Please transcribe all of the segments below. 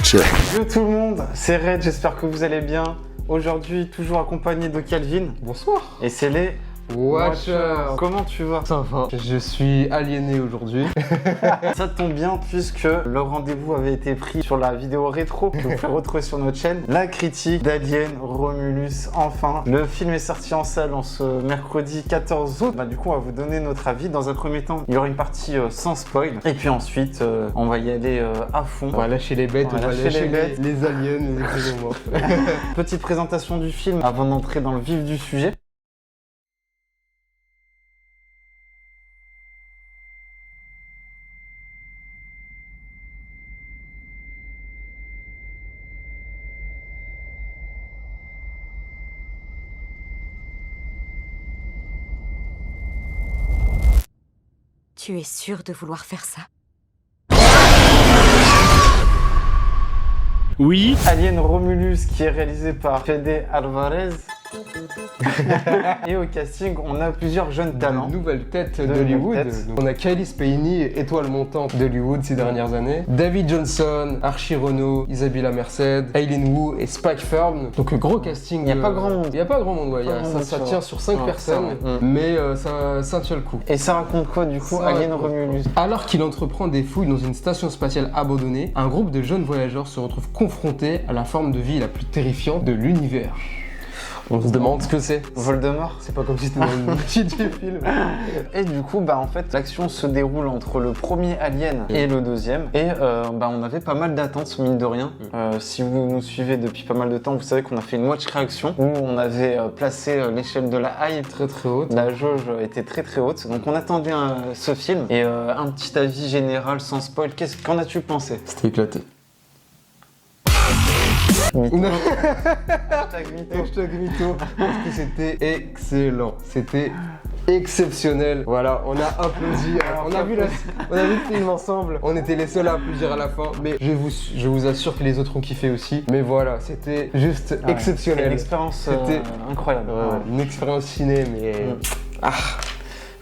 Watcher. Yo tout le monde, c'est Red, j'espère que vous allez bien. Aujourd'hui, toujours accompagné de Calvin. Bonsoir. Et c'est les Watcher. Comment tu vas? Ça va. Je suis aliéné aujourd'hui. Ça tombe bien puisque le rendez-vous avait été pris sur la vidéo rétro que vous pouvez retrouver sur notre chaîne. La critique d'Alien Romulus, enfin. Le film est sorti en salle en ce mercredi 14 août. Du coup, on va vous donner notre avis. Dans un premier temps, il y aura une partie sans spoil. Et puis ensuite, on va y aller à fond. On va lâcher les bêtes, on va lâcher les aliens, les xénomorphes. Petite présentation du film avant d'entrer dans le vif du sujet. Tu es sûr de vouloir faire ça? Oui. Alien Romulus qui est réalisé par Fede Alvarez. Et au casting, on a plusieurs jeunes talents. Nouvelle tête d'Hollywood. On a Kaylee Spaeny, étoile montante d'Hollywood ces dernières années. David Johnson, Archie Renault, Isabella Merced, Aileen Wu et Spike Fearn. Donc gros casting. Il n'y a pas grand monde. Il n'y a pas grand monde, ouais. Ça tient sur 5 personnes, mais ça tient le coup. Et ça raconte quoi du coup, Alien Romulus? Alors qu'il entreprend des fouilles dans une station spatiale abandonnée, un groupe de jeunes voyageurs se retrouve confronté à la forme de vie la plus terrifiante de l'univers. On se demande ce que c'est. Voldemort. C'est pas comme si c'était dans une petite film. Et du coup, en fait, l'action se déroule entre le premier Alien et le deuxième. Et on avait pas mal d'attentes, mine de rien. Si vous nous suivez depuis pas mal de temps, vous savez qu'on a fait une watch réaction où on avait placé l'échelle de la hype Très très haute. La jauge était très très haute. Donc on attendait ce film. Et un petit avis général sans spoil. Qu'en as-tu pensé? C'était éclaté. Hashtag mytho. Parce que c'était excellent. C'était exceptionnel. Voilà, on a applaudi. On a vu le film ensemble. On était les seuls à applaudir à la fin. Mais je vous assure que les autres ont kiffé aussi. Mais voilà, c'était juste exceptionnel. Une expérience incroyable. Une expérience ciné, mais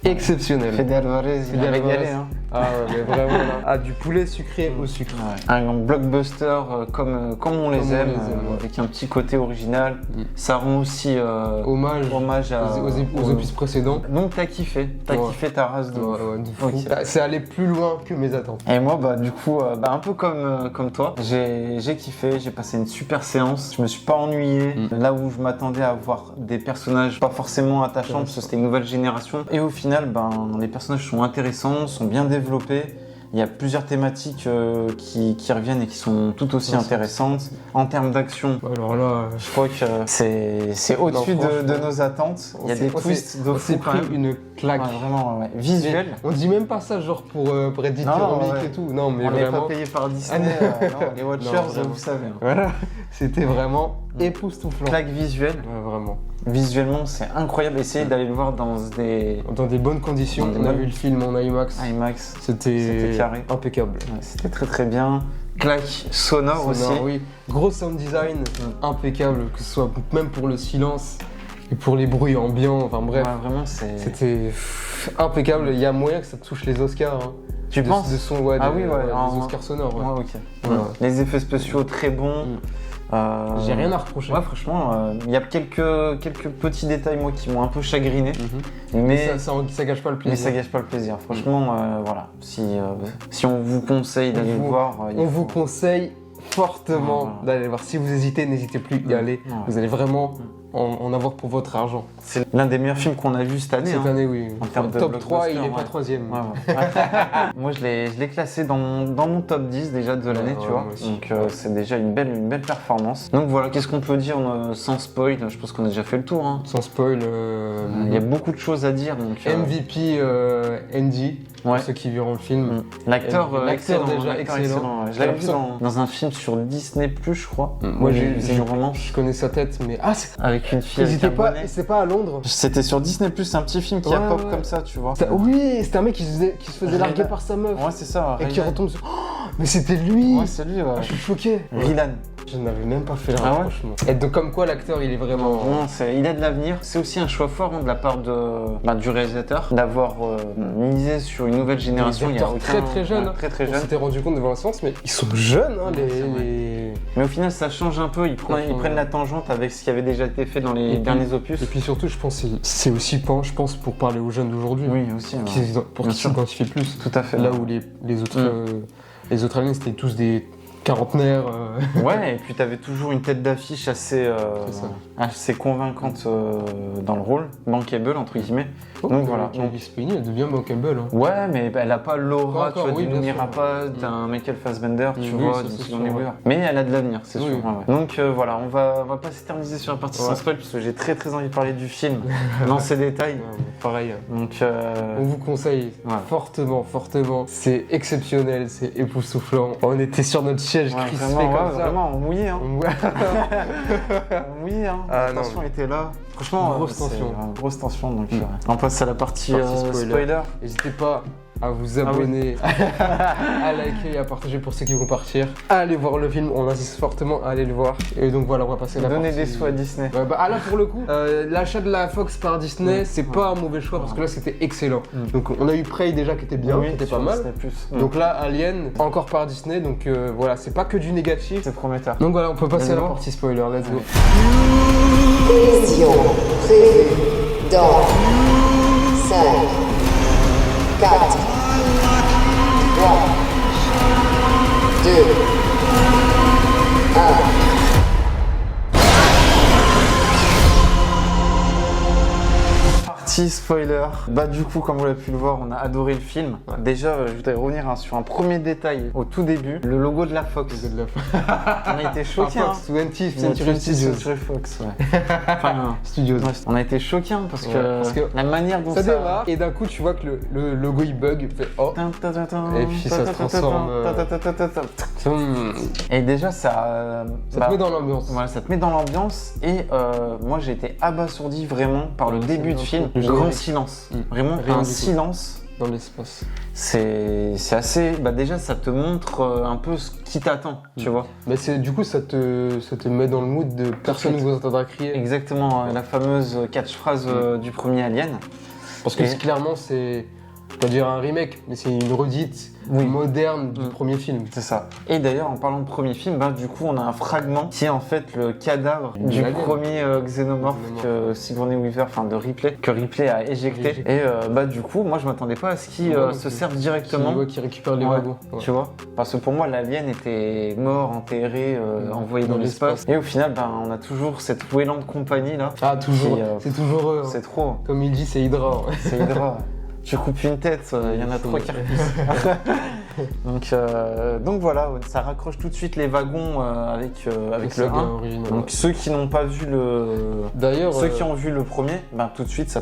exceptionnel. Fede Alvarez, il a régalé. Ah ouais, mais vraiment là. Ah, du poulet sucré au sucre. Ouais. Un blockbuster comme on les aime, avec un petit côté original. Ça rend aussi hommage aux opus précédents. Donc t'as kiffé ta race de ouf. De fou. Okay. C'est allé plus loin que mes attentes. Et moi, du coup, un peu comme toi, j'ai kiffé, j'ai passé une super séance. Je me suis pas ennuyé. Là où je m'attendais à voir des personnages pas forcément attachants, parce que c'était une nouvelle génération. Et au final, les personnages sont intéressants, sont bien développés. Il y a plusieurs thématiques qui reviennent et qui sont tout aussi intéressantes. En termes d'action, alors là, je crois que c'est au-dessus de nos attentes. Il y a des twists de fou quand même. Une claque. Ouais, vraiment, visuel. On dit même pas ça genre pour être dithyrambique et tout. Non, mais on n'est vraiment... pas payé par Disney. Non, les Watchers, vous savez. Voilà, c'était vraiment époustouflant. Claque visuelle. Ouais, vraiment. Visuellement, c'est incroyable. Essayez d'aller le voir dans des bonnes conditions. On a vu le film en IMAX. C'était carré. Impeccable. Ouais, c'était très très bien. Claque sonore aussi. Oui. Gros sound design, impeccable, que ce soit même pour le silence et pour les bruits ambiants. Enfin bref, vraiment c'était impeccable. Il y a moyen que ça touche les Oscars. Tu penses de son, des Oscars sonores. Ouais. Ouais. Les effets spéciaux très bons. J'ai rien à reprocher. Ouais, franchement, il y a quelques petits détails moi qui m'ont un peu chagriné, mais ça gâche pas le plaisir. Mais ça gâche pas le plaisir. Franchement, voilà. Si on vous conseille d'aller le voir, on vous conseille fortement d'aller le voir. Si vous hésitez, n'hésitez plus à y aller. Vous allez vraiment en avoir pour votre argent. C'est l'un des meilleurs films qu'on a vu cette année. Cette année, oui. En termes de top 3, il n'est pas 3e. Moi, je l'ai classé dans mon top 10 déjà de l'année, tu vois. Donc, c'est déjà une belle performance. Donc voilà, qu'est-ce qu'on peut dire sans spoil? Je pense qu'on a déjà fait le tour. Sans spoil, il y a beaucoup de choses à dire. Donc, MVP Andy, pour ceux qui verront le film. L'acteur déjà excellent. Je l'avais vu dans un film sur Disney+, je crois. Moi, je connais sa tête, mais avec une fille. C'était pas à Londres. C'était sur Disney+, c'est un petit film qui a pop comme ça, tu vois. Oui, c'était un mec qui se faisait larguer par sa meuf. Ouais, c'est ça. Et qui retombe sur... mais c'était lui. Ouais, c'est lui, je suis choqué. Rylan. Je n'avais même pas fait le rapprochement. Et donc comme quoi l'acteur il est vraiment... il a de l'avenir. C'est aussi un choix fort de la part du réalisateur d'avoir misé sur une nouvelle génération. Des acteurs très jeune. Très jeune. On s'était rendu compte devant la séance, mais ils sont jeunes, Mais au final, ça change un peu. Ils prennent la tangente avec ce qui avait déjà été fait dans les derniers opus. Et puis surtout, je pense que c'est aussi pas, je pense, pour parler aux jeunes d'aujourd'hui. Oui, aussi. Pour qu'ils s'identifient plus. Tout à fait. Là où les autres aliens, c'était tous des quarantenaires. Ouais, et puis t'avais toujours une tête d'affiche assez convaincante dans le rôle, bankable entre guillemets. Donc voilà. Kelly Spiney, elle devient bankable. Hein. Ouais, mais elle a pas l'aura, tu vois, oui, d'une Mira pas d'un Michael Fassbender, tu vois, d'une Sigourney Weaver. Mais elle a de l'avenir, c'est sûr. Ouais. Donc voilà, on va pas s'éterniser sur la partie sans spoil, parce que j'ai très envie de parler du film dans ses détails. Pareil. Donc on vous conseille fortement. C'est exceptionnel, c'est époustouflant. On était sur notre siège crispé comme ça. Vraiment, on mouillait. Hein. On mouillait, hein. La tension était là. Franchement, grosse tension. Donc on passe à la partie spoiler. N'hésitez pas à vous abonner, à liker et à partager pour ceux qui vont partir. Allez voir le film, on insiste fortement à aller le voir. Et donc voilà, on va passer à la partie... Donner des sous à Disney. Ouais, là pour le coup, l'achat de la Fox par Disney, c'est pas un mauvais choix parce que là c'était excellent. Donc on a eu Prey déjà qui était bien, qui était pas mal. Donc là, Alien, encore par Disney, donc voilà, c'est pas que du négatif. C'est prometteur. Donc voilà, on peut passer à la partie spoiler, let's go. Collision prévue dans 5, 4, 3, 2, 1. Partie spoiler. Bah du coup, comme vous l'avez pu le voir, on a adoré le film. Déjà, je voudrais revenir sur un premier détail au tout début, le logo de la Fox. On a été choqués. Fox 20th Century Studios. Fox, enfin, Studios. Ouais, on a été choqués parce que la manière dont ça démarre et d'un coup tu vois que le logo il bug, fait oh. Et puis ça se transforme. Et déjà ça te met dans l'ambiance. Voilà, ça te met dans l'ambiance et moi j'ai été abasourdi vraiment par le début de film. Grand silence. Vraiment un silence dans l'espace. C'est assez. Bah déjà ça te montre un peu ce qui t'attend, tu vois. Mais du coup ça te met dans le mood de personne ne vous entendra crier. Exactement, la fameuse catchphrase du premier Alien. Parce que clairement c'est pas dire un remake, mais c'est une redite moderne du premier film. C'est ça. Et d'ailleurs, en parlant de premier film, du coup, on a un fragment qui est en fait le cadavre du premier xénomorphe que Sigourney Weaver, de Ripley, que Ripley a éjecté. Et du coup, moi, je m'attendais pas à ce qu'il se serve directement. Qui récupère les wagons. Tu vois. Parce que pour moi, l'alien était mort, enterré, envoyé dans l'espace. Et au final, on a toujours cette Weyland de compagnie là. Ah, toujours. C'est toujours eux. C'est trop. Comme il dit, c'est Hydra. C'est Hydra. Tu coupes une tête, il y en a 3 qui repoussent. Donc voilà, ça raccroche tout de suite les wagons avec le 1. Donc ceux qui n'ont pas vu D'ailleurs, ceux qui ont vu le premier, tout de suite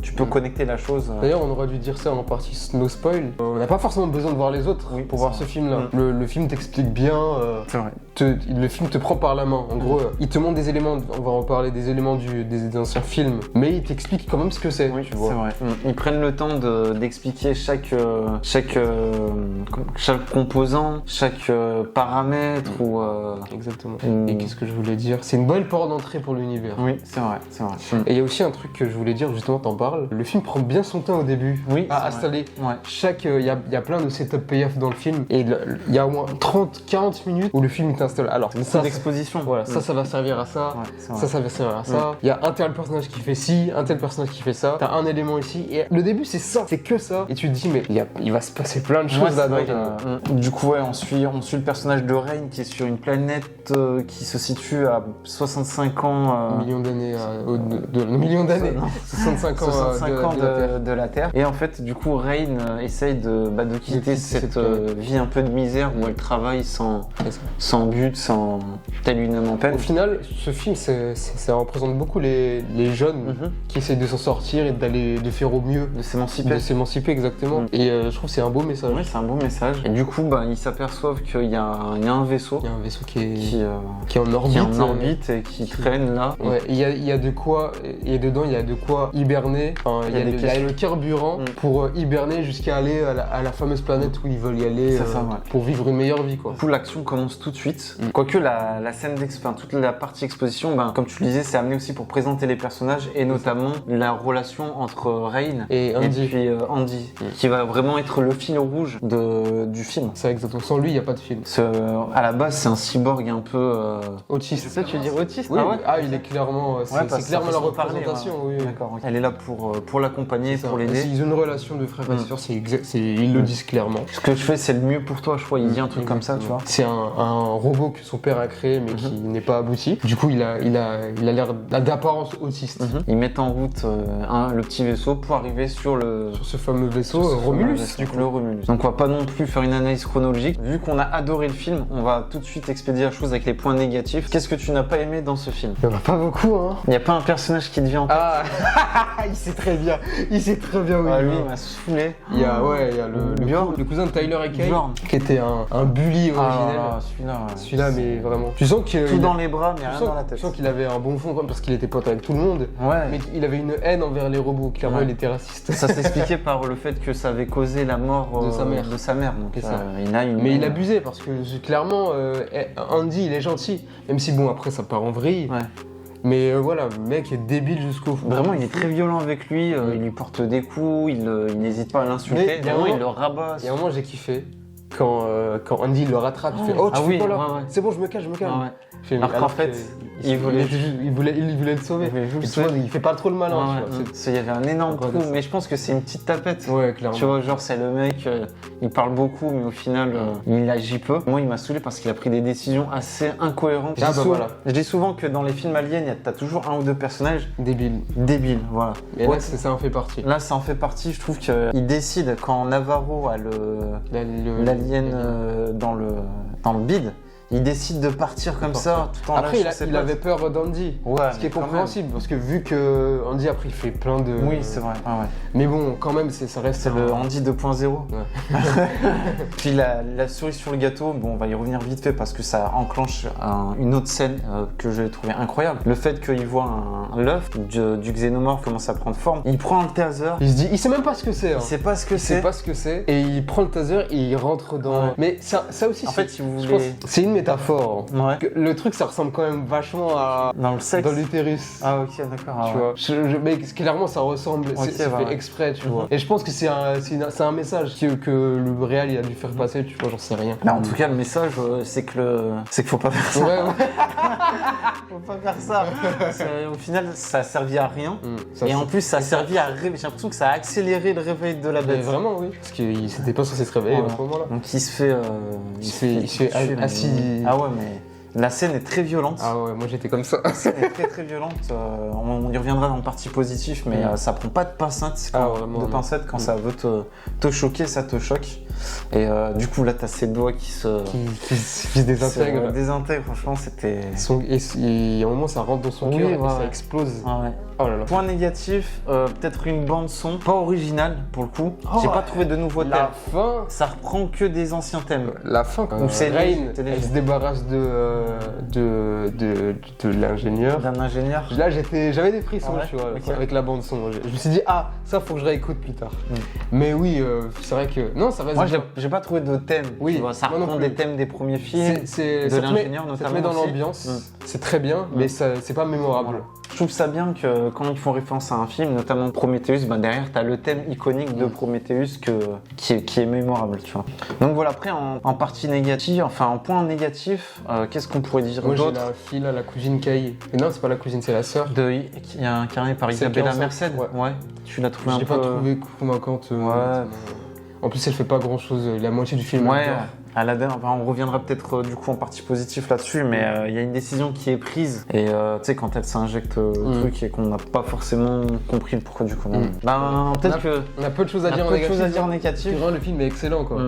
tu peux connecter la chose. D'ailleurs, on aurait dû dire ça en partie no spoil. On n'a pas forcément besoin de voir les autres pour voir ce film-là. Le film t'explique bien. C'est vrai. Le film te prend par la main. En gros, il te montre des éléments. On va en parler des éléments des anciens films, mais il t'explique quand même ce que c'est. Oui, tu vois. C'est vrai. Ils prennent le temps d'expliquer chaque composant, chaque paramètre ou. Exactement. Et qu'est-ce que je voulais dire? C'est une bonne porte d'entrée pour l'univers. Oui, c'est vrai. Et il y a aussi un truc que je voulais dire, justement, t'en parles. Le film prend bien son temps au début à installer. Il y a plein de setup payoff dans le film. Et il y a au moins 30-40 minutes où le film t'installe. Alors, c'est d'exposition. Voilà, ça va servir à ça. Ça va servir à ça. Il y a un tel personnage qui fait ci, un tel personnage qui fait ça. T'as un élément ici. Et le début, c'est ça. C'est que ça. Et tu te dis, mais il va se passer plein de choses là-dedans. Du coup, on suit le personnage de Rain qui est sur une planète qui se situe à 65 ans. Millions d'années. Millions d'années. 65 ans de la Terre. Et en fait, du coup, Rain essaye de quitter cette vie un peu de misère où elle travaille sans but, sans telle une âme en peine. Au final, ce film, ça représente beaucoup les jeunes qui essayent de s'en sortir et de faire au mieux. De s'émanciper. De s'émanciper, exactement. Et je trouve que c'est un beau message. Oui, c'est un beau message. Et du coup, ils s'aperçoivent qu'il y a un vaisseau. Il y a un vaisseau qui est en orbite. Qui est en orbite et qui traîne là. Ouais, il y a de quoi, et dedans, il y a de quoi hiberner. Enfin, il y a le carburant pour hiberner jusqu'à aller à la fameuse planète où ils veulent y aller pour vivre une meilleure vie, quoi. Du coup, l'action commence tout de suite. Quoique la scène toute la partie exposition, comme tu le disais, c'est amené aussi pour présenter les personnages et notamment la relation entre Rain et Andy. Andy, qui va vraiment être le fil rouge de du film. C'est exactement. Sans lui, il n'y a pas de film. À la base, c'est un cyborg un peu... Autiste. C'est ça, tu veux dire autiste? Oui, Ah ouais. il est clairement. Ouais, parce C'est que clairement ça la fait son parler, représentation. ouais. Oui. D'accord. Ok. Elle est là pour l'accompagner, C'est ça. pour l'aider. Ils ont une relation de frère et sœur, ils le disent clairement. Ce que je fais, c'est le mieux pour toi, je crois. Il dit un truc comme ça, tu vois. C'est un robot que son père a créé, mais qui n'est pas abouti. Du coup, il a l'air d'apparence autiste. Ils mettent en route le petit vaisseau pour arriver sur Sur ce fameux vaisseau, ce Romulus, fameux vaisseau, du coup. le Romulus. Donc on va pas non plus faire une analyse chronologique. Vu qu'on a adoré le film, on va tout de suite expédier la chose avec les points négatifs. Qu'est-ce que tu n'as pas aimé dans ce film? Il n'y en a pas beaucoup, hein. Il n'y a pas un personnage qui te vient en tête? Ah, il sait très bien. Il sait très bien où Ah, il lui, va. il m'a saoulé. Il y a Bjorn. le cousin de Tyler et Kate, Bjorn. qui était un bully originel. Ah, celui-là. Ouais. Celui-là, mais vraiment. Tu sens que. Tout dans les bras, mais rien dans la Tu tête. sens qu'il avait un bon fond, quand même, parce qu'il était pote avec tout le monde. Ouais. Mais il avait une haine envers les robots. Clairement, Ouais. il était raciste. Ça s'expliquait par le fait que ça avait causé la mort De sa mère. Donc C'est ça. il a une. Mais il abusait parce que clairement, Andy, il est gentil. Même si, bon, après, ça part en vrille. Ouais. Mais voilà, le mec est débile jusqu'au fond. Vraiment, il est très violent avec lui. Il lui porte des coups. Il n'hésite pas à Mais l'insulter. il y a un Vraiment, moment- il le rabat. Il y a un moment, j'ai kiffé. Quand Andy le rattrape, il fait Oh, tu Ah fais oui, quoi là ouais. C'est bon, je me calme, je me calme. Ah ouais. Je fais, mais Alors qu'en alors fait, que- il voulait le sauver. Il voulait juste Et le tu vois, sauver. il fait pas trop le malin, Ouais, tu vois. il y avait un énorme Encore trou, de ça. mais je pense que c'est une petite tapette. Ouais, clairement. Tu vois, genre, c'est le mec, il parle beaucoup, mais au final, il agit peu. Moi, il m'a saoulé parce qu'il a pris des décisions assez incohérentes. Ah, bah voilà. Je dis souvent que dans les films aliens, t'as toujours un ou deux personnages Débile. débiles, voilà. Et Ouais, là, ça en fait partie. là, ça en fait partie. Je trouve qu'il décide quand Navarro a l'alien dans le bide. Il décide de partir comme ça, tout en Après, lâchant ses il potes. avait peur d'Andy. Ouais, Ce qui est quand même. compréhensible, parce que vu que Andy après il fait plein de. Oui, c'est vrai. Ah ouais. Mais bon, quand même, ça reste. C'est le Andy 2.0. Ouais. Puis la cerise sur le gâteau, bon, on va y revenir vite fait parce que ça enclenche une autre scène que j'ai trouvé incroyable. Le fait qu'il voit l'œuf du xénomorphe commence à prendre forme. Il prend le taser. Il se dit, il sait même pas ce que c'est. Hein. Il sait pas ce que Il sait c'est. pas ce que c'est. Et il prend le taser et il rentre dans. Ouais. Mais ça aussi, En c'est- fait, il je voulait. pense- c'est une métaphore. Hein. Ouais. Que le truc, ça ressemble quand même vachement à. Dans le sexe. Dans l'utérus. Ah, ok, d'accord. Ah, Tu ouais. vois, mais clairement ça ressemble, Ok, c'est bah fait ouais. exprès, tu vois. Et je pense que c'est un message que le réal il a dû faire passer, tu vois, j'en sais rien. Mais en tout cas, le message, c'est qu'il faut pas faire ça. Ouais, ouais. Faut pas faire ça. Au final, ça a servi à rien. Ça, Et en c'est- plus, ça a servi à réveiller. J'ai l'impression que ça a accéléré le réveil de la Mais bête. vraiment, oui. Parce qu'il s'était pas censé se réveiller Ouais. à ce moment-là. Donc il se fait. Il se fait tuer, là. assis. Ah ouais, mais la scène est très violente. Ah ouais, moi j'étais comme ça. La scène est très très violente. On y reviendra dans le parti positif, mais ça prend pas de pincettes. Ah, vraiment, non. Quand ça veut te choquer, ça te choque. Et du coup, là, t'as ses doigts qui se qui se désintègre. se désintègrent. Franchement, c'était. Et à un moment ça rentre dans son Oui, cœur et ouais, ça ouais. explose. Ah ouais. Oh là là. Point négatif, peut-être une bande son pas originale pour le coup. Oh, J'ai pas trouvé de nouveaux thèmes. La fin. Ça reprend que des anciens thèmes. La fin, quand Donc c'est Rain, léger, c'est léger. elle se débarrasse de l'ingénieur. D'un ingénieur. Là, j'avais des frissons, Ah ouais, tu vois, ok. avec la bande son. Je me suis dit, ah, ça, faut que je réécoute plus tard. Mais oui, c'est vrai que. Non, ça reste. Moi, j'ai pas trouvé de thème. Oui, tu vois, ça moi non reprend plus. des thèmes des premiers films. de ça te met- l'ingénieur ça te notamment met dans aussi. l'ambiance, c'est très bien, mais c'est pas mémorable. Voilà. Je trouve ça bien que quand ils font référence à un film, notamment Prometheus, ben derrière t'as le thème iconique de Prometheus qui est mémorable, tu vois. Donc voilà, après en partie négative, enfin en point négatif, qu'est-ce qu'on pourrait dire Moi, j'ai d'autre la fille, là, la cousine Kay. Et non, c'est pas la cousine, c'est la sœur. qui est incarné par Celle qui est Isabella enceinte, Merced. ouais. Tu l'as trouvé Je un l'ai peu. pas trouvé convaincante. Ouais. En plus, elle fait pas grand chose. La moitié du film. Ouais, elle dort. Aladdin, enfin, on reviendra peut-être du coup en partie positif là-dessus, mais il y a une décision qui est prise et tu sais quand elle s'injecte le truc et qu'on n'a pas forcément compris le pourquoi du comment. Ben peut-être que On a peu de choses à on a dire en peu de choses négatif. à dire en négatif. Vraiment, le film est excellent, quoi.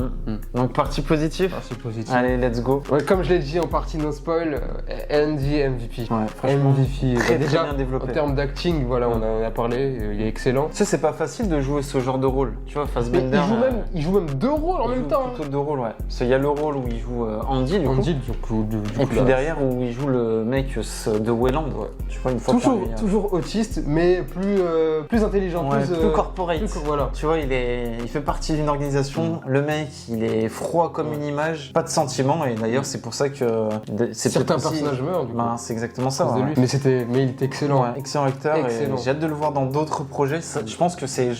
Donc partie positive. Ah, c'est positif. Allez, let's go. Ouais, comme je l'ai dit en partie no spoil, Andy MVP. Ouais, franchement, MVP. très, Déjà, très bien développé. en termes d'acting, voilà, on en a parlé, il est excellent. Tu sais, c'est pas facile de jouer ce genre de rôle. Tu vois, Mais Fassbender. il joue même deux rôles en même temps. Plutôt deux rôles, ouais. Parce qu'il y a le rôle où il joue Andy, du coup. Andy, du coup, Et puis derrière où il joue le mec de Wayland. Tu vois, une fois toujours autiste, mais plus intelligent, plus corporate. Voilà. Tu vois, il fait partie d'une organisation. Le mec, il est froid comme une image, pas de sentiments. Et d'ailleurs, c'est pour ça que Certains personnages meurent, du coup. Ben, c'est exactement À ça. cause de ouais. lui. Mais il était excellent. Ouais, excellent acteur. Excellent. Et j'ai hâte de le voir dans d'autres projets. Ça, je pense que c'est.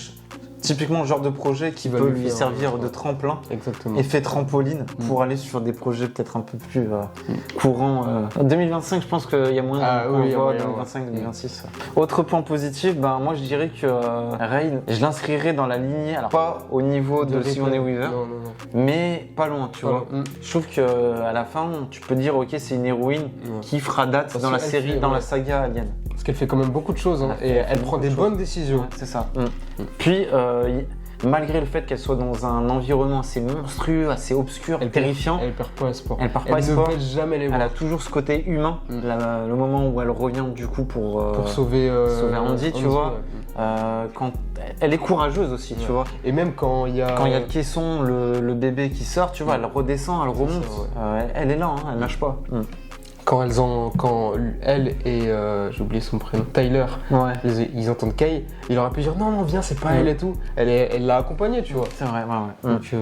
typiquement le genre de projet qui va peut lui lui faire, servir de ouais. tremplin. Exactement. Effet trampoline pour aller sur des projets peut-être un peu plus courants. 2025, je pense qu'il y a moins Ah, qu'on oui, il y a voit moyen, 2025, 2026. Autre point positif, ben, moi je dirais que Rain, je l'inscrirais dans la lignée, alors pas au niveau de Sigourney Weaver, Non, non, non. mais pas loin, tu vois. Je trouve qu'à la fin, tu peux dire, ok, c'est une héroïne qui fera date Parce dans la qu'elle série, fait, dans ouais. la saga Alien. Parce qu'elle fait quand même beaucoup de choses, hein, et elle prend des bonnes décisions. Ouais, c'est ça. Puis, malgré le fait qu'elle soit dans un environnement assez monstrueux, assez obscur, terrifiant, Elle perd pas espoir. elle part pas Elle ne espoir. baisse jamais les Elle bras. a toujours ce côté humain. Le moment où elle revient du coup pour Sauver Andy, tu vois. Quand elle est courageuse aussi, tu vois. Et même quand il y a... Quand il y a le caisson, le bébé qui sort, tu vois, elle redescend, elle remonte. ça, Elle est là, hein, elle lâche pas. Quand elle et j'ai oublié son prénom, Tyler, Ouais. ils entendent Kay, il aurait pu dire non, viens, c'est pas elle et tout. Elle l'a accompagnée, tu vois. C'est vrai, ouais. Donc,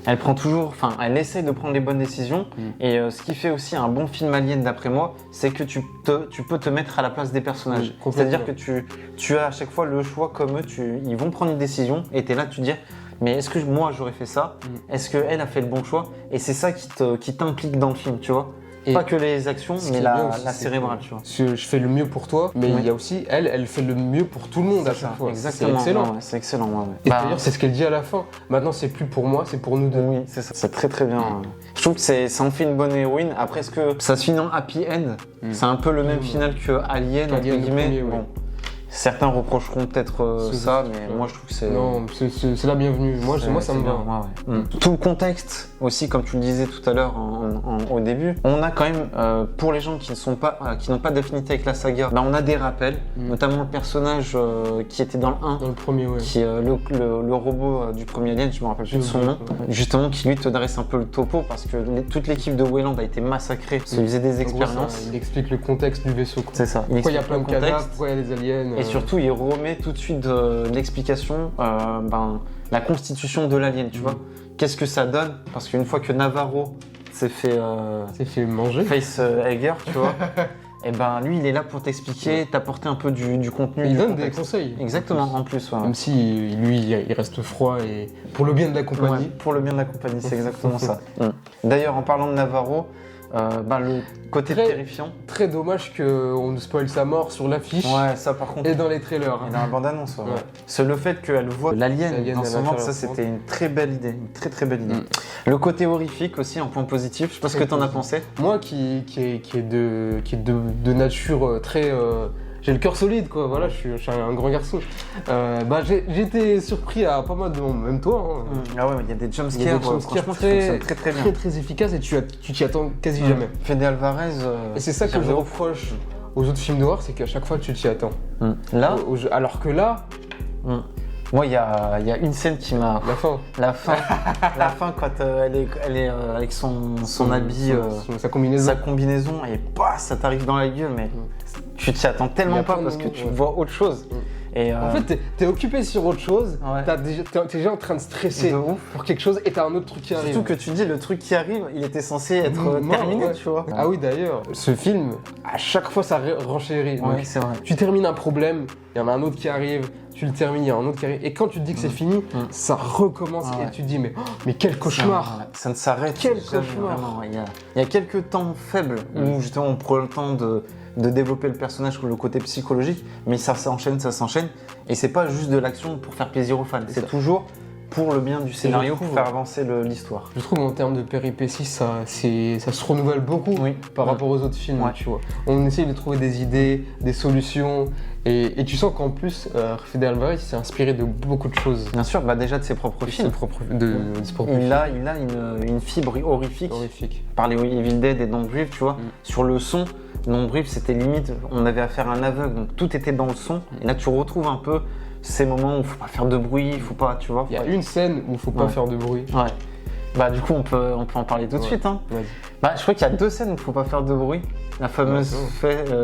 Elle prend toujours, enfin, elle essaie de prendre les bonnes décisions. Et ce qui fait aussi un bon film Alien, d'après moi, c'est que tu peux te mettre à la place des personnages. C'est-à-dire que tu as à chaque fois le choix comme eux. Ils vont prendre une décision et tu es là, tu te dis, mais est-ce que moi j'aurais fait ça? Est-ce qu'elle a fait le bon choix? Et c'est ça qui t'implique dans le film, tu vois. Et pas que les actions, mais la cérébrale, tu vois. Je fais le mieux pour toi, mais il y a aussi, elle fait le mieux pour tout le monde à chaque fois. Exactement. C'est excellent. Ouais, c'est excellent. Ouais. Et d'ailleurs, c'est ce qu'elle dit à la fin. Maintenant, c'est plus pour moi, c'est pour nous deux. Oui, c'est ça. C'est très très bien. Je trouve que ça en fait une bonne héroïne. Après, est-ce que ça se finit en happy end? C'est un peu le même final que Alien, entre guillemets. Premier, bon. Certains reprocheront peut-être ça, mais moi je trouve que c'est... Non, c'est la bienvenue. Moi, ça me va. Tout le contexte aussi, comme tu le disais tout à l'heure au début, on a quand même, pour les gens qui n'ont pas d'affinité avec la saga, on a des rappels, notamment le personnage qui était dans le 1, dans le premier, ouais. qui le robot du premier Alien, je me rappelle plus de son nom, justement qui lui te dresse un peu le topo parce que toute l'équipe de Weyland a été massacrée, parce qu'ils faisaient des expériences. Il explique le contexte du vaisseau. C'est ça. Pourquoi il y a plein de cadavres, pourquoi il y a des aliens. Et surtout, il remet tout de suite l'explication, la constitution de l'alien, tu vois. Qu'est-ce que ça donne? Parce qu'une fois que Navarro s'est fait manger, face-hugger, tu vois, et lui, il est là pour t'expliquer, t'apporter un peu du contenu. Il du donne contexte. des conseils. Exactement, en plus. Ouais. Même si lui, il reste froid et pour le bien de la compagnie. Ouais, pour le bien de la compagnie, c'est exactement ça. D'ailleurs, en parlant de Navarro, le côté terrifiant. Très dommage qu'on nous spoil sa mort sur l'affiche. Ouais, ça par contre. Et dans les trailers. Et dans la bande-annonce. Ouais. C'est le fait qu'elle voit l'alien dans son ventre, ça c'était une très belle idée. Une très très belle idée. Le côté horrifique aussi, en point positif. Je sais pas ce que t'en as pensé. Moi qui est de nature très. J'ai le cœur solide, quoi. Voilà, je suis un grand garçon. J'étais surpris à pas mal de moments, même toi. Hein. Ah ouais, il y a des jumpscares très efficaces et tu t'y attends quasi jamais. Fede Alvarez. Et c'est ça que je reproche aux autres films d'horreur, c'est qu'à chaque fois tu t'y attends. Là, alors que là. Moi, il y a une scène qui m'a. La fin quand elle est avec son habit, sa combinaison, et ça t'arrive dans la gueule, mais tu t'y attends tellement pas parce que tu vois autre chose. Et en fait, t'es occupé sur autre chose, t'es déjà en train de stresser pour quelque chose et t'as un autre truc qui arrive. Surtout que tu dis, le truc qui arrive, il était censé être terminé, tu vois. Ah oui, d'ailleurs, ce film, à chaque fois, ça renchérit. Ouais, c'est vrai. Tu termines un problème, il y en a un autre qui arrive, tu le termines, il y a un autre qui arrive. Et quand tu te dis que c'est fini, ça recommence et tu te dis, mais quel cauchemar! Ça ne s'arrête jamais. Quel cauchemar! Il y a quelques temps faibles où justement on prend le temps de développer le personnage pour le côté psychologique, mais ça s'enchaîne, et c'est pas juste de l'action pour faire plaisir aux fans, c'est toujours pour le bien du scénario, pour faire avancer l'histoire. Je trouve en termes de péripéties, ça se renouvelle beaucoup par rapport aux autres films, tu vois. On essaye de trouver des idées, des solutions, et tu sens qu'en plus, Fede Alvarez s'est inspiré de beaucoup de choses. Bien sûr, déjà de ses propres films. Il a une fibre horrifique. Par les Evil Dead et Non Breathe, tu vois, sur le son. Non Breathe, c'était limite, on avait affaire à un aveugle, donc tout était dans le son. Et là, tu retrouves un peu ces moments où il faut pas faire de bruit, il faut pas, tu vois. Il y a une scène où il faut pas faire de bruit. Ouais. Du coup, on peut en parler tout de suite. Hein. Je crois qu'il y a 2 scènes où il faut pas faire de bruit. La fameuse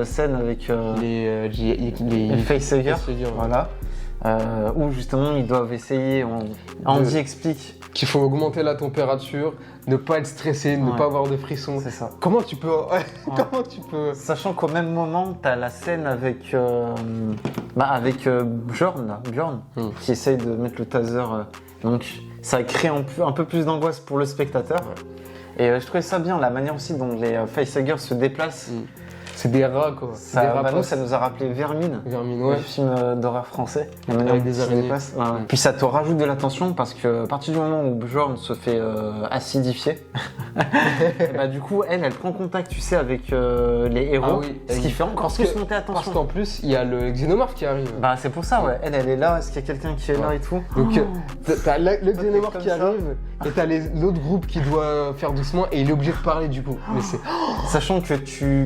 scène avec les facehuggers, voilà. Où justement ils doivent essayer. Andy explique qu'il faut augmenter la température, ne pas être stressé, ne pas avoir de frissons. C'est ça. Comment tu peux Comment tu peux Sachant qu'au même moment, t'as la scène avec Bah avec Bjorn, là, qui essaye de mettre le taser. Donc ça crée un peu plus d'angoisse pour le spectateur. Ouais. Et je trouvais ça bien, la manière aussi dont les facehuggers se déplacent. C'est des rats quoi. Ça nous a rappelé Vermine, ouais. Le film d'horreur français. La manière avec dont des ça se araignées. déplace. Ouais. Puis ça te rajoute de la tension parce que à partir du moment où Bjorn se fait acidifier, et bah du coup elle prend contact, tu sais, avec les héros, ce qui fait encore plus monter la tension. Parce qu'en plus il y a le xénomorphe qui arrive. Bah c'est pour ça, ouais. Elle est là, est-ce qu'il y a quelqu'un qui est là et tout. Donc t'as le xénomorphe qui arrive et t'as l'autre groupe qui doit faire doucement et il est obligé de parler du coup. Mais c'est... Sachant que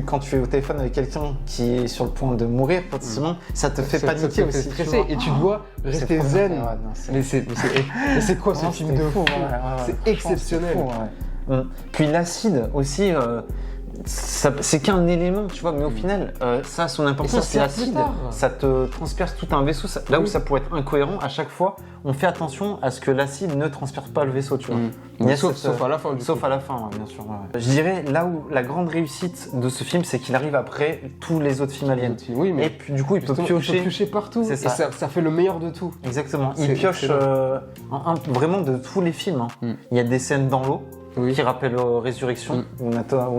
quand tu es au téléphone avec quelqu'un qui est sur le point de mourir, potentiellement, ça te fait paniquer aussi. Stresser et tu dois rester zen. Mais c'est quoi ce film de fou? C'est exceptionnel. Puis l'acide aussi, c'est qu'un élément, tu vois, mais au final, ça a son importance, c'est l'acide. Ça te transperce tout un vaisseau. Là où ça pourrait être incohérent, à chaque fois, on fait attention à ce que l'acide ne transperce pas le vaisseau, tu vois. Sauf à la fin, Sauf à la fin, ouais, bien sûr. Ouais. Je dirais, là où la grande réussite de ce film, c'est qu'il arrive après tous les autres films aliens. Oui, mais et puis du coup, il peut piocher partout. C'est ça. Et ça fait le meilleur de tout. Exactement. Il pioche vraiment de tous les films. Il y a des scènes dans l'eau. Qui rappelle Résurrection, où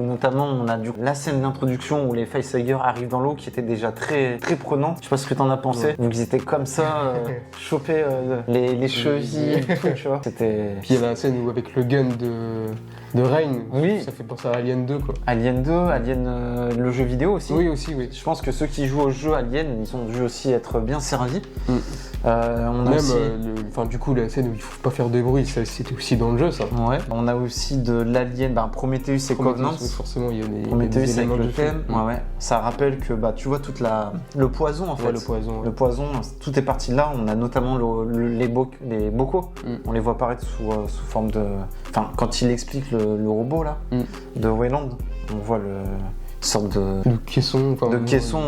notamment on a la scène d'introduction où les facehuggers arrivent dans l'eau qui était déjà très, très prenante. Je sais pas ce que t'en as pensé, vu qu'ils étaient comme ça, choper les chevilles et tout, tu vois. C'était... Puis il y a la scène où avec le gun de Rain, ça fait penser à Alien 2 quoi. Alien 2, Alien le jeu vidéo aussi. Oui aussi, oui. Je pense que ceux qui jouent au jeu Alien, ils ont dû aussi être bien servis. On a même aussi... du coup la scène où il faut pas faire de bruit, c'était aussi dans le jeu ça. Ouais. On a aussi de l'Alien, Prometheus et Covenant. Oui, forcément, il y a des Prometheus avec le du thème. Ouais. Ça rappelle que tu vois toute le poison en fait. Le poison. Le poison, tout est parti de là. On a notamment les bocaux. On les voit apparaître sous forme de. Enfin, quand il explique le robot là, de Wayland, on voit une sorte de caisson,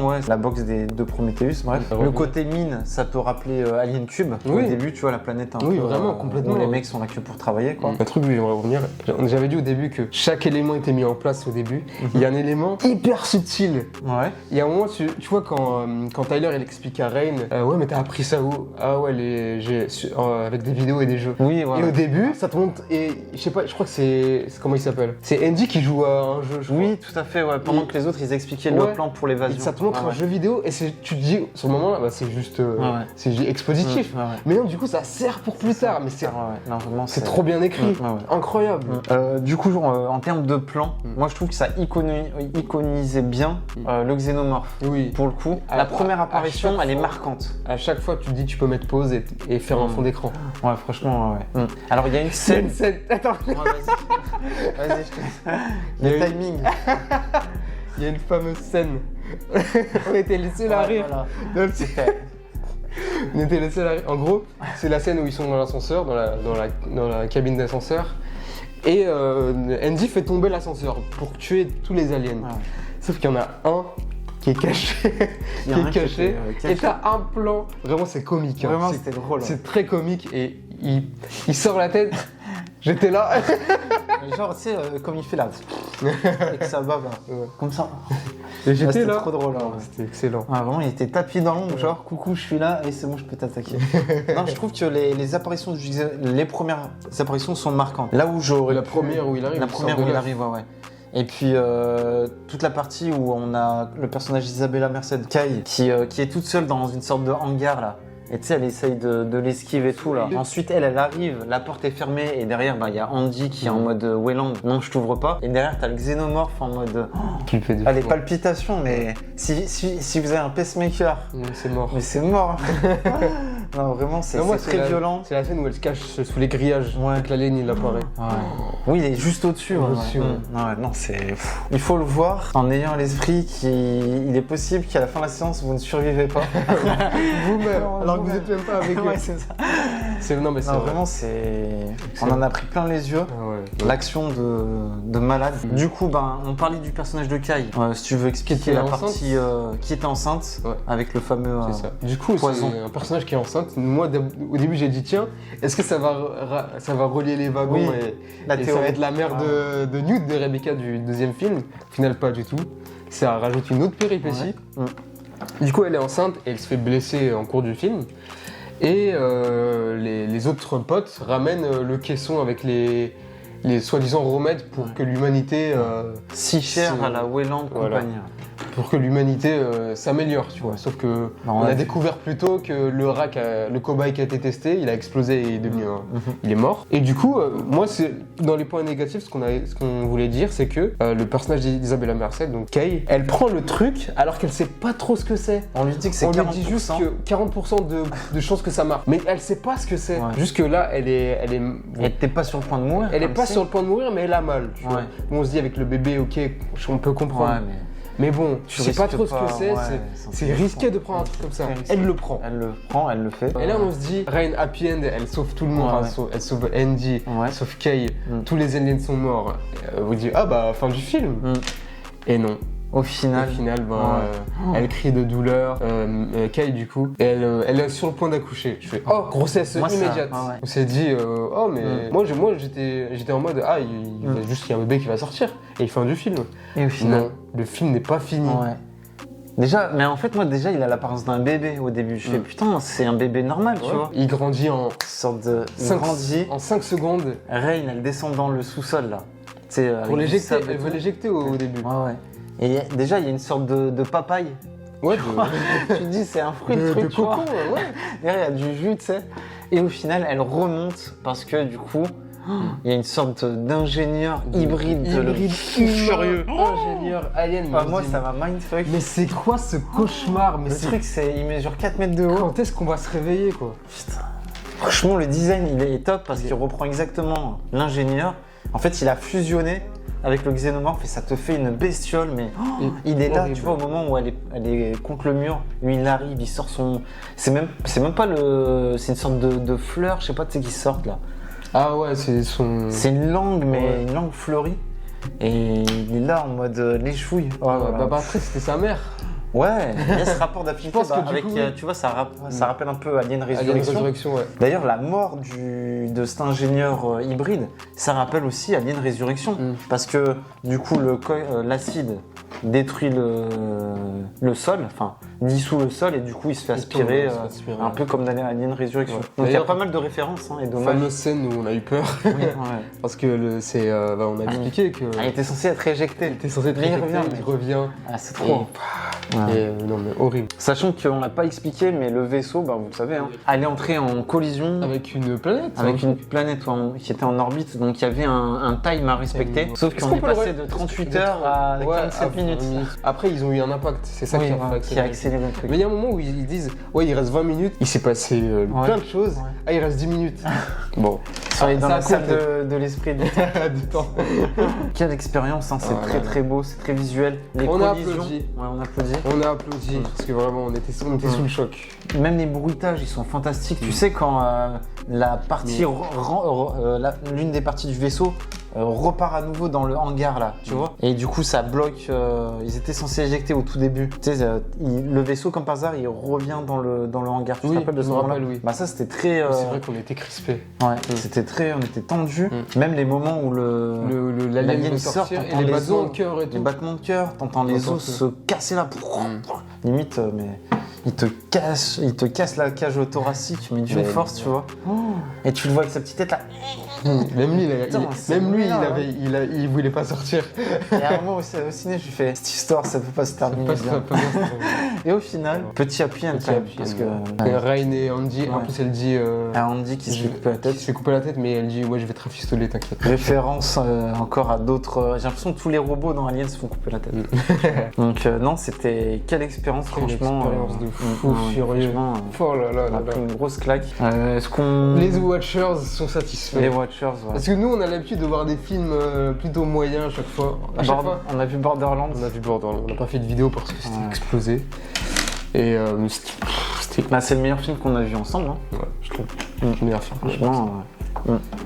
ouais, la box de Prometheus, bref. Le côté mine, ça peut rappeler Alien Cube. Au début, tu vois, la planète un peu... vraiment, complètement. Où les mecs sont là que pour travailler, quoi. Un truc où j'aimerais revenir, j'avais dit au début que chaque élément était mis en place au début. Il y a un élément hyper subtil. Ouais. Il y a un moment, tu vois, quand Tyler, il explique à Rain, ouais, mais t'as appris ça où? Ah ouais, avec des vidéos et des jeux. Oui, ouais. Et au début, ça te montre, et je sais pas, je crois que c'est comment il s'appelle? C'est Andy qui joue à un jeu, je crois. Oui, tout à fait, ouais. Pendant que les autres, ils expliquaient le plan pour l'évasion. Ça te montre un jeu vidéo, et tu te dis, sur le moment là, c'est juste c'est expositif. Mais non, du coup, ça sert pour plus tard. Mais c'est trop bien écrit. Incroyable. Du coup, en termes de plan, moi je trouve que ça iconisait bien le xénomorphe. Oui. Pour le coup, la première apparition, elle est marquante. À chaque fois, tu te dis, tu peux mettre pause et faire un fond d'écran. Ouais, franchement, ouais. Alors, il y a une scène. Attends. Vas-y, je te le timing. Il y a une fameuse scène. On était les seuls à rire. On était les seuls à rire. En gros, c'est la scène où ils sont dans l'ascenseur, dans la cabine d'ascenseur. Et Andy fait tomber l'ascenseur pour tuer tous les aliens. Sauf qu'il y en a un qui est caché. Et t'as un plan. Vraiment, c'est comique. Vraiment, c'était drôle. C'est très comique et il sort la tête. J'étais là. Genre, tu sais, comme il fait là. Et que ça bave, comme ça. Et j'étais là. C'était trop drôle. C'était excellent. Vraiment, il était tapis dans l'ombre, genre, coucou, je suis là, et c'est bon, je peux t'attaquer. Non, je trouve que les apparitions, les premières apparitions sont marquantes. Là où j'aurais. La première où il arrive. La première où il arrive, ouais. Et puis toute la partie où on a le personnage d'Isabella Merced Kay qui est toute seule dans une sorte de hangar là. Et tu sais, elle essaye de l'esquive et tout là. Ensuite, elle arrive, la porte est fermée et derrière, il y a Andy qui est en mode Wayland, non, je t'ouvre pas. Et derrière, t'as le xénomorphe en mode. Les palpitations, mais si vous avez un pacemaker. C'est mort. Mais c'est mort. Non, vraiment, c'est très violent. C'est la scène où elle se cache sous les grillages. Avec l'alien, il apparaît. Oui, il est juste au-dessus. Non, c'est. Il faut le voir en ayant à l'esprit qu'il est possible qu'à la fin de la séance, vous ne survivez pas. Vous-même. Alors que vous n'êtes même pas avec eux. Ouais, c'est ça. Non, mais c'est vraiment, on en a pris plein les yeux. L'action de malade. Du coup, on parlait du personnage de Kai. Si tu veux expliquer la partie qui était enceinte avec le fameux c'est ça. Du coup, poison. C'est un personnage qui est enceinte. Moi, au début, j'ai dit tiens, est-ce que ça va relier les wagons et ça va être la mère de Newt, de Rebecca du deuxième film. Au final, pas du tout. Ça rajoute une autre péripétie. Du coup, elle est enceinte et elle se fait blesser en cours du film. Et les autres potes ramènent le caisson avec les soi-disant remèdes pour que l'humanité Si cher à la Wayland Voilà. Company. pour que l'humanité s'améliore, tu vois. Sauf que Bah, on a découvert plus tôt que le cobaye qui a été testé, il a explosé et est devenu il est mort. Et du coup, moi, c'est dans les points négatifs, ce qu'on voulait dire, c'est que le personnage d'Isabella Marcel, donc Kay, elle prend le truc alors qu'elle sait pas trop ce que c'est. On lui dit que c'est On 40%. lui dit juste que 40% de chances que ça marche. Mais elle sait pas ce que c'est. Ouais. Jusque là, elle est Elle était pas sur le point de mourir. elle est comme pas c'est. sur le point de mourir, mais elle a mal. Tu vois. Ouais. Bon, on se dit avec le bébé, ok, on peut comprendre. Ouais, mais Mais bon, Tu je sais pas risques trop ce pas, que c'est. ouais, C'est risqué de prendre un truc comme ça. Très risqué. Elle le prend. elle le prend, elle le fait. Et là, on se dit, Rain Happy End, elle sauve tout le monde. Ouais, Enfin, elle sauve Andy, Ouais. elle sauve Kay. Mm. Tous les aliens sont morts. Vous dites, ah bah, fin du film. Mm. Et non. Au final, Au final, ben, Ouais. elle crie de douleur, Kay du coup, et elle est sur le point d'accoucher. Je fais, oh, grossesse Moi, ça- immédiate. ouais. On s'est dit, oh, mais moi j'étais en mode, ah, il va juste qu'il y a un bébé qui va sortir, et fin du film. et au final. Non, le film n'est pas fini. Ouais. Déjà, mais en fait, moi, déjà, il a l'apparence d'un bébé au début. Je fais, putain, c'est un bébé normal, tu Ouais. vois. Il grandit en Une sorte de. Il 5, grandit. en 5 secondes Rain, elle descend dans le sous-sol, là. Tu sais, avec pour du l'éjecter. sable et Elle veut tout. l'éjecter au début. Ouais, ouais. Et déjà, il y a une sorte de papaye. Ouais, Tu te dis, c'est un fruit, le de truc, tu vois. cocon, ouais. Derrière, il y a du jus, tu sais. Et au final, elle remonte parce que du coup, il y a une sorte d'ingénieur hybride, Hybride fou humain, furieux. ingénieur alien. Ah, je moi, dis, ça m'a mindfuck. Mais c'est quoi ce cauchemar? Mais Le c'est truc, c'est il mesure 4 mètres de haut. quand est-ce qu'on va se réveiller, quoi? Putain. Franchement, le design, il est top parce qu'il reprend exactement l'ingénieur. En fait, il a fusionné avec le xénomorphe et ça te fait une bestiole, mais il est là, Horrible. tu vois, au moment où elle est contre le mur, lui il arrive, il sort son. C'est même pas le. C'est une sorte de fleur, je sais pas, tu sais, qui sortent là. Ah ouais, c'est son. C'est une langue, mais Ouais. une langue fleurie. Et il est là en mode les chouilles. Oh là là. Bah après, c'était sa mère. Ouais, il y a ce rapport d'affinité Je pense que du avec, coup, oui. tu vois, ça rappelle un peu Alien Alien Resurrection. Résurrection, ouais. D'ailleurs, la mort de cet ingénieur hybride, ça rappelle aussi Alien Resurrection. Mm. Parce que du coup, l'acide détruit le sol, enfin dissout le sol et du coup il se fait aspirer, il se fait aspirer, un ouais. peu comme dans Alien Resurrection. Ouais. Donc il y a D'ailleurs, pas mal de références et dommage. Fameuse scène où on a eu peur. Oui, ouais. Parce que on a expliqué que. Ah, il était censé être éjecté. il était censé être Mais il éjecté, revient, il mec. revient. Ah, c'est trop. Ouais. Et, non mais horrible. Sachant qu'on l'a pas expliqué, mais le vaisseau, bah, vous le savez, hein, allait entrer en collision Avec une planète. avec hein. une planète qui était en orbite, donc il y avait un time à respecter. Sauf Est-ce qu'on qu'on est peut le passé re- de 38 heures à Ouais, 47 à minutes. Après, ils ont eu un impact. C'est ça Oui, qui a ouais, fait qui a accélérer. accéléré le truc. Mais il y a un moment où ils disent, ouais, il reste 20 minutes. Il s'est passé Ouais. plein de choses. Ouais. Ah, il reste 10 minutes. Bon. On est dans ça la salle compte. de l'esprit. Du temps. Quelle expérience, hein, c'est Ah, très là, là. très beau, c'est très visuel. Les On a collisions, applaudi. ouais, on applaudit. On a applaudi parce que vraiment, on était sous le choc. Même les bruitages, ils sont fantastiques. Tu sais, quand la partie, l'une des parties du vaisseau repart à nouveau dans le hangar là, tu vois. Et du coup, ça bloque. Ils étaient censés éjecter au tout début. Tu sais, le vaisseau, comme par hasard, il revient dans le hangar. Tu te Oui, rappelles de je ce me moment-là? rappelle, oui. Bah ça, c'était très. C'est vrai qu'on était crispés. Ouais, c'était très. On était tendus. Même les moments où L'alien l'alien veut sort, sortir et t'entends les les battements os, de cœur et les tout. battements de cœur, t'entends les T'entends os tout. se casser là. Limite, mais il te casse la cage thoracique, mais d'une Mais- force, tu vois. Et tu le vois avec sa petite tête là. Même lui, Putain, c'est même lui, méchant, il voulait pas sortir. Et à un moment au ciné, je lui fais cette histoire, ça peut pas se terminer Pas- bien. pas bien. Et au final, petit happy end Petit quand même, happy parce end, que Et Rain et Andy, en Ouais. plus elle dit. Andy qui se fait couper la Qui tête. se fait couper la tête, mais elle dit ouais, je vais te rafistoler, t'inquiète. Référence encore à d'autres. J'ai l'impression que tous les robots dans Alien se font couper la tête. Donc non, c'était quelle expérience, Quelle franchement. expérience de fou furieux. Franchement, Oh là là on là a pris là. une grosse claque. Est-ce qu'on. Les Watchers sont satisfaits. Les Watchers, ouais. Parce que nous, on a l'habitude de voir des films plutôt moyens à chaque fois. À chaque fois. On a vu Borderlands. On a vu Borderlands. On n'a pas fait de vidéo parce que c'était Ouais. explosé. Et c'était Bah, c'est le meilleur film qu'on a vu ensemble. Hein. ouais, je trouve Mm. meilleur film. Franchement,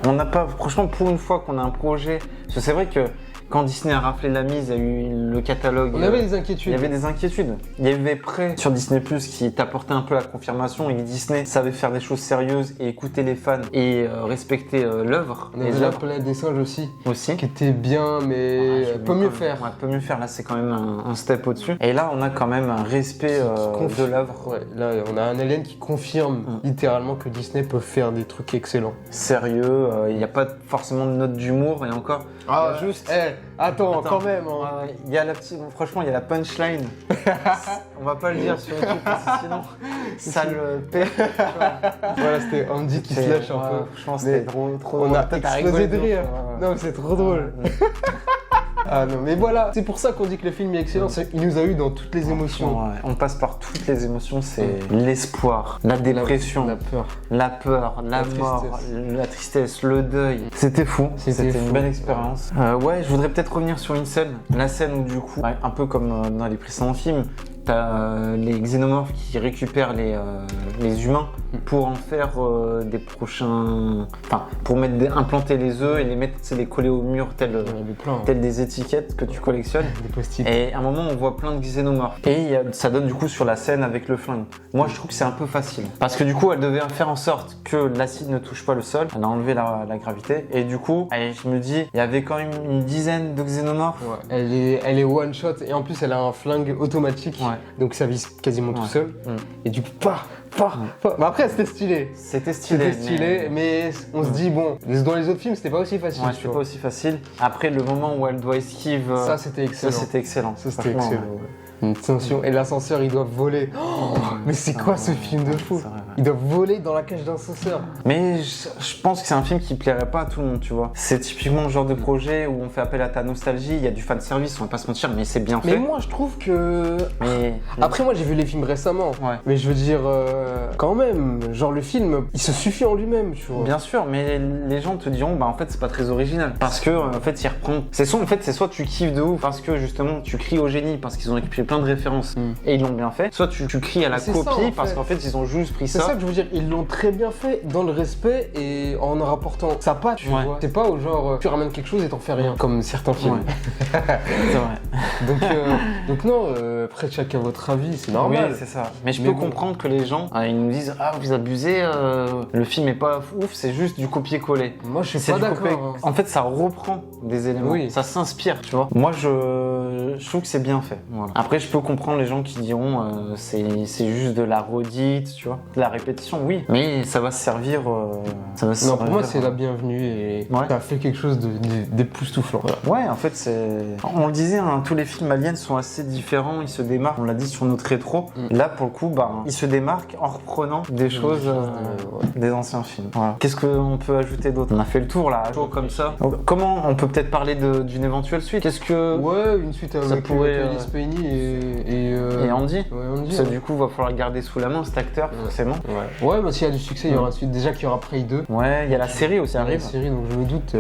on n'a pas. Franchement, pour une fois qu'on a un projet. Parce que c'est vrai que quand Disney a raflé la mise, il y a eu le catalogue. On avait des Il inquiétudes. y avait des inquiétudes. Il y avait Prêt sur Disney Plus qui t'apportait un peu la confirmation et que Disney savait faire des choses sérieuses et écouter les fans et respecter l'œuvre. On avait les la œuvres planète des singes aussi, aussi. qui était bien, mais Ouais, peut mieux faire. Ouais, peut mieux faire. Là, c'est quand même un step au-dessus. Et là, on a quand même un respect de l'œuvre. Ouais, là, on a un alien qui confirme littéralement que Disney peut faire des trucs excellents. Sérieux, il n'y a pas forcément de note d'humour et encore. Ah, juste. Attends, quand même. Hein. Il y a la petite, franchement, il y a la punchline. On va pas le dire sur YouTube parce que sinon, ça le perd. Voilà, c'était Andy qui se lâche un peu. Franchement, c'était trop On drôle. a Toi, t'as explosé rigolé de rire. ouais. Non, mais c'est trop drôle. Ah non, mais voilà, c'est pour ça qu'on dit que le film est excellent. Il nous a eu dans toutes les émotions. Ouais, on passe par toutes les émotions, c'est l'espoir, la dépression, La peur. la mort, la tristesse, le deuil. C'était fou, c'était fou. une belle expérience. Ouais, je voudrais peut-être revenir sur une scène. La scène où du coup, un peu comme dans les précédents films, t'as les xénomorphes qui récupèrent les humains pour en faire des prochains... Enfin, pour implanter les œufs et les mettre, les coller au mur tels des étiquettes que tu collectionnes. Des post-it. Et à un moment, on voit plein de xénomorphes. Et ça donne du coup sur la scène avec le flingue. Moi, je trouve que c'est un peu facile. Parce que du coup, elle devait faire en sorte que l'acide ne touche pas le sol. Elle a enlevé la gravité. Et du coup, je me dis, il y avait quand même une dizaine de xénomorphes. Ouais. Elle est one shot et en plus, elle a un flingue automatique. Ouais. Donc ça vise quasiment tout seul. Et du coup, Mais après, c'était stylé. C'était stylé. Mais on se dit, bon, dans les autres films, c'était pas aussi facile. Ouais, c'était pas aussi facile. Après, le moment où elle doit esquive. Ça, c'était excellent. Ça, c'était excellent. Une tension. Et l'ascenseur, ils doivent voler. Oh, mais c'est quoi ce film de fou? Ils doivent voler dans la cage d'ascenseur. Mais je pense que c'est un film qui plairait pas à tout le monde, tu vois. C'est typiquement le genre de projet où on fait appel à ta nostalgie, il y a du fan service, on va pas se mentir, mais c'est bien fait. Mais moi, je trouve que... Après, moi, j'ai vu les films récemment. Ouais. Mais je veux dire, quand même, genre le film, il se suffit en lui-même, tu vois. Bien sûr, mais les gens te diront, bah en fait, c'est pas très original. Parce que, en fait, il reprend... C'est soit tu kiffes de ouf, parce que justement, tu cries au génie, parce qu'ils ont récupéré plein de références, et ils l'ont bien fait. Soit tu cries à la copie, parce qu'en fait, ils ont juste pris ça. C'est ça que je veux dire, ils l'ont très bien fait dans le respect et en rapportant sa patte, tu vois. C'est pas au genre, tu ramènes quelque chose et t'en fais rien, comme certains films. Ouais. C'est vrai. Donc non, après chacun votre avis, c'est normal. Oui, c'est ça. Mais je peux comprendre que les gens, ils nous disent, ah vous abusez, le film est pas ouf, c'est juste du copier-coller. Moi je suis pas d'accord. En fait, ça reprend des éléments, ça s'inspire, tu vois. Moi, je trouve que c'est bien fait. Voilà. Après, je peux comprendre les gens qui diront, c'est juste de la redite, tu vois, de la répétition, oui. Mais ça va se servir. Non, pour moi, c'est la bienvenue et t'as fait quelque chose d'époustouflant. Ouais, en fait, on le disait, hein, tous les films aliens sont assez différents, ils se démarquent, on l'a dit sur notre rétro. Là, pour le coup, ils se démarquent en reprenant des choses des anciens films. Voilà. Qu'est-ce qu'on peut ajouter d'autre? On a fait le tour là, chaud comme ça. Donc, comment on peut peut-être parler d'une éventuelle suite? Qu'est-ce que... Ouais, une suite avec Alice Payne et Andy. Ouais, Andy. Parce que du coup, il va falloir garder sous la main cet acteur, forcément. Ouais, mais s'il y a du succès, il y aura une suite. Déjà qu'il y aura Prey 2. Ouais, il y a la série aussi arrive. La série, donc je me doute,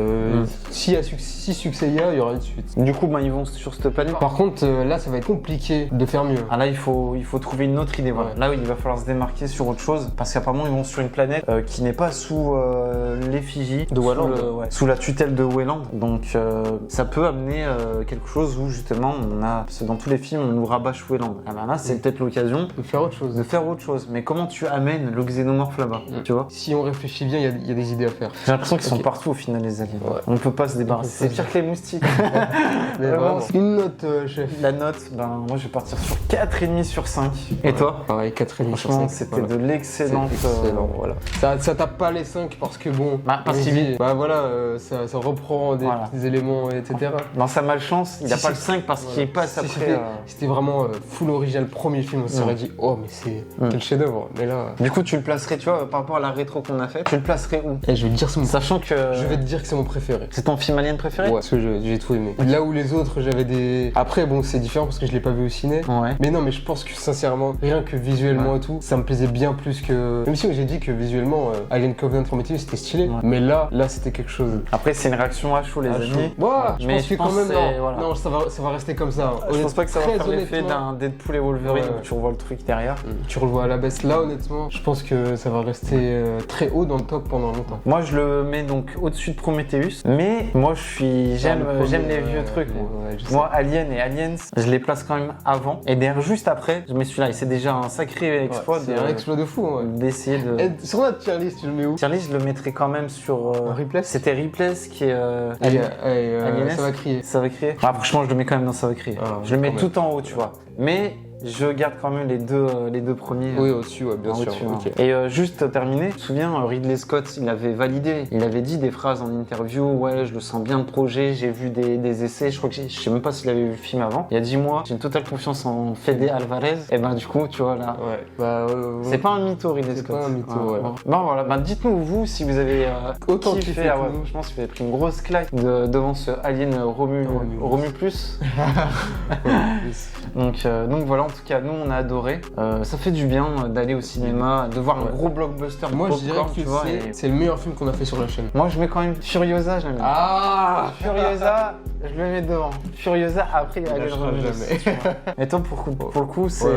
si succès il y aura une suite. Du coup, ils vont sur cette planète. Par contre, là, ça va être compliqué de faire mieux. Ah là, il faut trouver une autre idée. Voilà. Là, il va falloir se démarquer sur autre chose, parce qu'apparemment, ils vont sur une planète qui n'est pas sous l'effigie de Wayland, sous la tutelle de Wayland. Donc, ça peut amener quelque chose où justement, parce que dans tous les films, on nous rabâche Wayland. Ah ben là, c'est peut-être l'occasion de faire autre chose. Mais comment tu amènes le xénomorphe là-bas, tu vois? Si on réfléchit bien, il y a des idées à faire. J'ai l'impression qu'ils sont partout au final, les aliens. On ne peut pas se débarrasser. C'est pire que les moustiques. Mais vraiment. Une note, chef. La note, moi je vais partir sur 4,5 sur 5. Et toi? Pareil, 4,5 sur 5. Franchement, c'était de l'excellente. Excellent, voilà. Ça tape pas les 5 parce que bon. Parce qu'il ça reprend des petits éléments, etc. Dans sa malchance, il n'a pas le 5 parce qu'il passe après. C'était vraiment full original, premier film, on s'aurait dit, oh, mais c'est quel chef-d'œuvre. Mais là. Du coup, tu le placerais, tu vois, par rapport à la rétro qu'on a fait, tu le placerais où? Et je vais te dire, sachant que. Je vais te dire que c'est mon préféré. C'est ton film alien préféré? Ouais, parce que j'ai tout aimé. Là où les autres, j'avais des. Après, bon, c'est différent parce que je l'ai pas vu au ciné. Ouais. Mais non, mais je pense que sincèrement, rien que visuellement et tout, ça me plaisait bien plus que. Même si j'ai dit que visuellement, Alien Covenant Prometheus c'était stylé. Ouais. Mais là, c'était quelque chose. Après, c'est une réaction à chaud, les amis. Ouais, je pense que quand même, non, ça va rester comme ça. Je pense pas que ça va Très faire l'effet honnêtement, d'un Deadpool et Wolverine Ouais. où tu revois le truc derrière. tu revois à la baisse. Là, honnêtement, je pense que ça va rester très haut dans le top pendant longtemps. Moi, je le mets donc au-dessus de Prometheus, mais moi, j'aime les vieux trucs. Moi. Moi, Alien et Aliens, je les place quand même avant. Et derrière, juste après, je mets celui-là. Et c'est déjà un sacré exploit c'est un exploit de fou. Ouais. d'essayer de. Et sur notre tier list, tu le mets où? Charlie, je le mettrais quand même sur. Ripley. C'était Ripley qui est. Allez, ça va crier. Ça va crier. Ah, franchement, je le mets quand même dans Ça va crier. Ah, je le mets quand tout en haut, tu vois. Mais je garde quand même les deux premiers. Oui, au-dessus, ouais, bien en sûr. au-dessus, Ok. hein. Et juste terminé, je me souviens, Ridley Scott, il avait validé, il avait dit des phrases en interview, ouais, je le sens bien le projet, j'ai vu des essais, je crois que je sais même pas s'il avait vu le film avant. Il y a 10 mois, j'ai une totale confiance en Fede Alvarez, et ben du coup, tu vois là. Ouais. Bah, C'est pas un mytho, Ridley C'est Scott. pas un mytho, ouais. Bon voilà, ben dites-nous vous si vous avez Autant kiffé. kiffé Ah que ouais, nous. franchement, si vous avez pris une grosse claque devant ce Alien Romu Plus. Donc voilà, en tout cas, nous on a adoré. Ça fait du bien d'aller au cinéma, de voir un gros blockbuster. Moi, je dirais popcorn, que tu vois. et- c'est le meilleur film qu'on a fait sur la chaîne. Moi, je mets quand même Furiosa, je la mets. Ah Furiosa, je le mets devant. Furiosa, après il y a Alien lâchera Romulus. jamais. tu vois. Et toi, pour le coup, c'est. Ouais.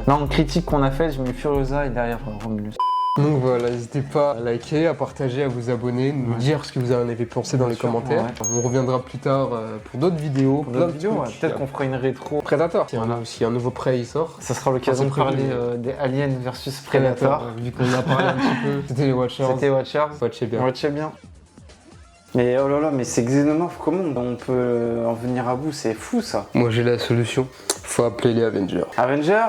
Non, une critique qu'on a faite, je mets Furiosa et derrière Romulus. Donc voilà, n'hésitez pas à liker, à partager, à vous abonner, nous dire ce que vous en avez pensé dans les sûr, commentaires. ouais. On reviendra plus tard pour d'autres vidéos. Pour plein d'autres de vidéos, trucs. ouais. Peut-être qu'on fera une rétro. Predator, Voilà. si un nouveau prêt il sort. Ça sera l'occasion de Sans parler prévu. des Aliens versus Predator. Vu qu'on en a parlé un petit peu. C'était les Watchers. C'était Watchers. Watchez bien. Watchez bien. Mais oh là là, mais c'est Xenomorph, comment on peut en venir à bout? C'est fou ça. Moi j'ai la solution. Faut appeler les Avengers. Avengers